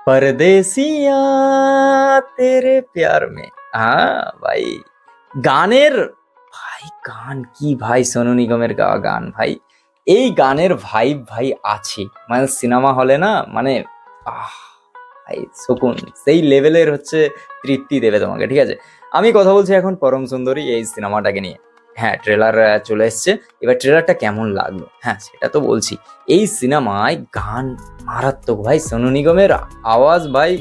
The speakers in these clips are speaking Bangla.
परदेसिया तेरे प्यार में। হ্যাঁ ভাই, গানের ভাই গান কি ভাই, সোনু নিগমের গাওয়া গান ভাই, এই গানের ভাইব ভাই আছে মানে সিনেমা হলে না, মানে আহ ভাই সুকুন, সেই লেভেলের হচ্ছে তৃপ্তি দেবে তোমাকে। ঠিক আছে, আমি কথা বলছি এখন পরম সুন্দরী এই সিনেমাটাকে নিয়ে। হ্যাঁ, ট্রেলার চলে এসছে, এবার ট্রেলারটা কেমন লাগলো হ্যাঁ সেটা তো বলছি। এই সিনেমায় গান মারাত্মক ভাই, সোনু নিগমের আওয়াজ ভাই,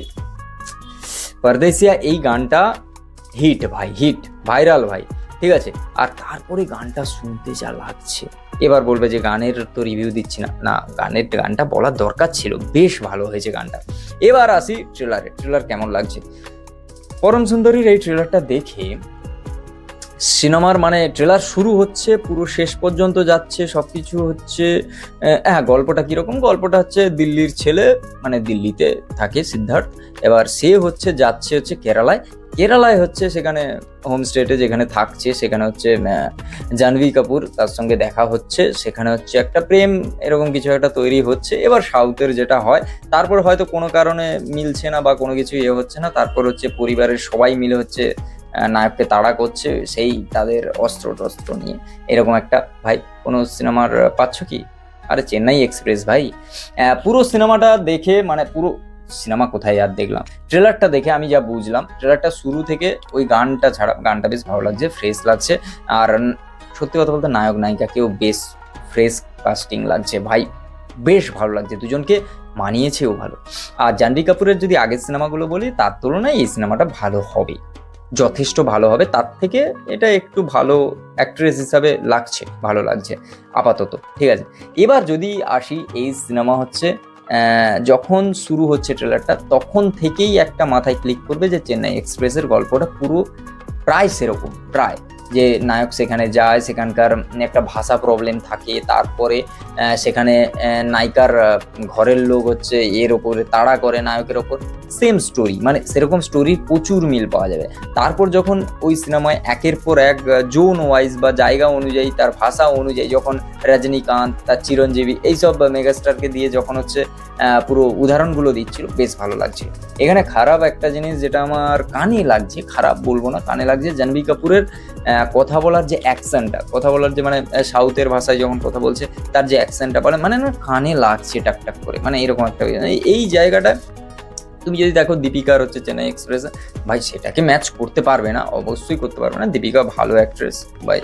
পরদেসিয়া এই গানটা হিট ভাই, হিট ভাইরাল ভাই। ঠিক আছে, আর তারপরে গানটা শুনতে যা লাগছে, এবার বলবে যে গানের তো রিভিউ দিচ্ছি না, না গানটা বলার দরকার ছিল, বেশ ভালো হয়েছে গানটা। এবার আসি ট্রেলারে, ট্রেলার কেমন লাগছে। পরম সুন্দরীর এই ট্রেলারটা দেখে সিনেমার মানে ট্রেলার শুরু হচ্ছে, পুরো শেষ পর্যন্ত যাচ্ছে, সবকিছু হচ্ছে। হ্যাঁ, গল্পটা কিরকম, গল্পটা হচ্ছে দিল্লির ছেলে, মানে দিল্লিতে থাকে সিদ্ধার্থ, এবার সে হচ্ছে যাচ্ছে হচ্ছে কেরালায় হচ্ছে সেখানে হোমস্টেতে যেখানে থাকছে, সেখানে হচ্ছে জাহ্নবী কাপুর, তার সঙ্গে দেখা হচ্ছে, সেখানে হচ্ছে একটা প্রেম এরকম কিছু একটা তৈরি হচ্ছে। এবার সাউথের যেটা হয়, তারপর হয়তো কোনো কারণে মিলছে না বা কোনো কিছু হচ্ছে না, তারপর হচ্ছে পরিবারের সবাই মিলে হচ্ছে নায়ককে তাড়া করছে, সেই তাদের অস্ত্র টস্ত্র নিয়ে এরকম একটা। ভাই কোনো সিনেমার পাচ্ছ কি? আরে চেন্নাই এক্সপ্রেস ভাই। পুরো সিনেমাটা দেখে মানে পুরো সিনেমা কোথায় আর দেখলাম, ট্রেলারটা দেখে আমি যা বুঝলাম, ট্রেলারটা শুরু থেকে ওই গানটা ছাড়া, গানটা বেশ ভালো লাগছে, ফ্রেশ লাগছে। আর সত্যি কথা বলতে নায়ক নায়িকাকেও বেশ ফ্রেশ কাস্টিং লাগছে ভাই, বেশ ভালো লাগছে, দুজনকে মানিয়েছেও ভালো। আর জাহ্নবী কাপুরের যদি আগের সিনেমাগুলো বলি, তার তুলনায় এই সিনেমাটা ভালো হবে, যথেষ্ট ভালো হবে। তার থেকে এটা একটু ভালো অ্যাক্ট্রেস হিসাবে লাগছে, ভালো লাগছে আপাতত। ঠিক আছে, এবার যদি আসি, এই সিনেমা হচ্ছে যখন শুরু হচ্ছে ট্রেলারটা, তখন থেকেই একটা মাথায় ক্লিক করবে যে চেন্নাই এক্সপ্রেসের গল্পটা পুরো প্রায় সেরকম, প্রায় যে নায়ক সেখানে যায়, সেখানকার একটা ভাষা প্রবলেম থাকে, তারপরে সেখানে নায়িকার ঘরের লোক হচ্ছে এর ওপরে তাড়া করে নায়কের ওপর, সেম স্টোরি, মানে সেরকম স্টোরি প্রচুর মিল পাওয়া যাবে। তারপর যখন ওই সিনেমায় একের পর এক জোন ওয়াইজ বা জায়গা অনুযায়ী, তার ভাষা অনুযায়ী, যখন রজনীকান্ত, তার চিরঞ্জীবী, এইসব মেগাস্টারকে দিয়ে যখন হচ্ছে পুরো উদাহরণগুলো দিচ্ছিল, বেশ ভালো লাগছে। এখানে খারাপ একটা জিনিস যেটা আমার কানে লাগছে, খারাপ বলবো না, কানে লাগছে, জাহ্নবী কাপুরের কথা বলার যে অ্যাকসেন্টটা, কথা বলার যে মানে সাউথের ভাষায় যখন কথা বলছে, তার যে অ্যাকসেন্টটা বলে, মানে না কানে লাগছে টাকটাক করে, মানে এরকম একটা এই জায়গাটা তুমি যদি দেখো দীপিকার হচ্ছে চেন্নাই এক্সপ্রেস, ভাই সেটাকে ম্যাচ করতে পারবে না, অবশ্যই করতে পারবে না। দীপিকা ভালো অ্যাক্ট্রেস ভাই,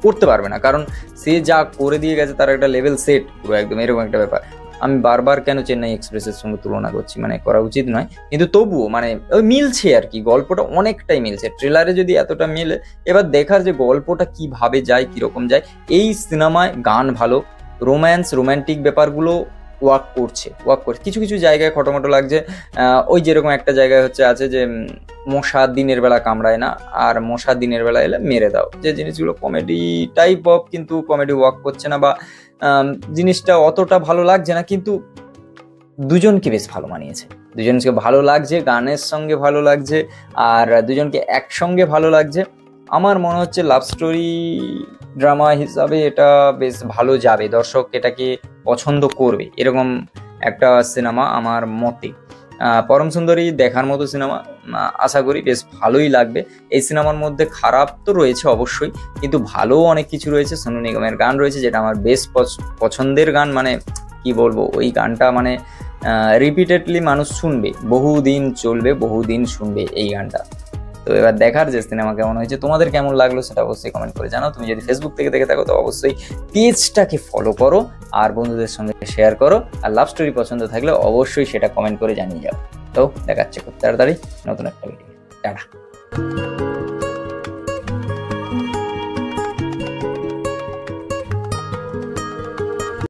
করতে পারবে না, কারণ সে যা করে দিয়ে গেছে তার একটা লেভেল সেট পুরো একদম, এরকম একটা ব্যাপার। আমি বারবার কেন চেন্নাই এক্সপ্রেসের সঙ্গে তুলনা করছি, মানে করা উচিত নয়, কিন্তু তবুও মানে ওই মিলছে আর কি, গল্পটা অনেকটাই মিলছে। ট্রেলারে যদি এতটা মিলে, এবার দেখার যে গল্পটা কিভাবে যায়, কিরকম যায়। এই সিনেমায় গান ভালো, রোম্যান্টিক ব্যাপারগুলো ওয়ার্ক করছে, কিছু কিছু জায়গায় খটোমটো লাগছে। ওই যেরকম একটা জায়গায় হচ্ছে আছে যে মশা দিনের বেলা কামড়ায় না, আর মশা দিনের বেলা এলে মেরে দাও, যে জিনিসগুলো কমেডি টাইপ অফ, কিন্তু কমেডি ওয়ার্ক করছে না, বা জিনিসটা অতটা ভালো লাগছে না, কিন্তু দুজনকে বেশ ভালো মানিয়েছে, দুজনকে ভালো লাগছে, গানের সঙ্গে ভালো লাগছে, আর দুজনকে একসঙ্গে ভালো লাগছে। আমার মনে হচ্ছে লাভ স্টোরি ড্রামা হিসাবে এটা বেশ ভালো যাবে, দর্শক এটাকে পছন্দ করবে, এরকম একটা সিনেমা আমার মতে। পরম সুন্দরী দেখার মতো সিনেমা, আশা করি বেশ ভালোই লাগবে। এই সিনেমার মধ্যে খারাপ তো রয়েছে অবশ্যই, কিন্তু ভালোও অনেক কিছু রয়েছে। সোনু নিগমের গান রয়েছে, যেটা আমার বেশ পছন্দের গান, মানে কি বলবো, ওই গানটা মানে রিপিটেডলি মানুষ শুনবে, বহুদিন চলবে, বহুদিন শুনবে এই গানটা। তো এবার দেখার যে সিনেমা কেমন হয়েছে, তোমাদের কেমন লাগলো সেটা অবশ্যই কমেন্ট করে জানাও। তুমি যদি ফেসবুক থেকে দেখে থাকো তো অবশ্যই পেজটাকে ফলো করো, আর বন্ধুদের সঙ্গে শেয়ার করো, আর লাভ স্টোরি পছন্দ থাকলে অবশ্যই সেটা কমেন্ট করে জানিয়ে যাও। তো দেখাচ্ছে খুব তাড়াতাড়ি নতুন একটা ভিডিও। টাটা।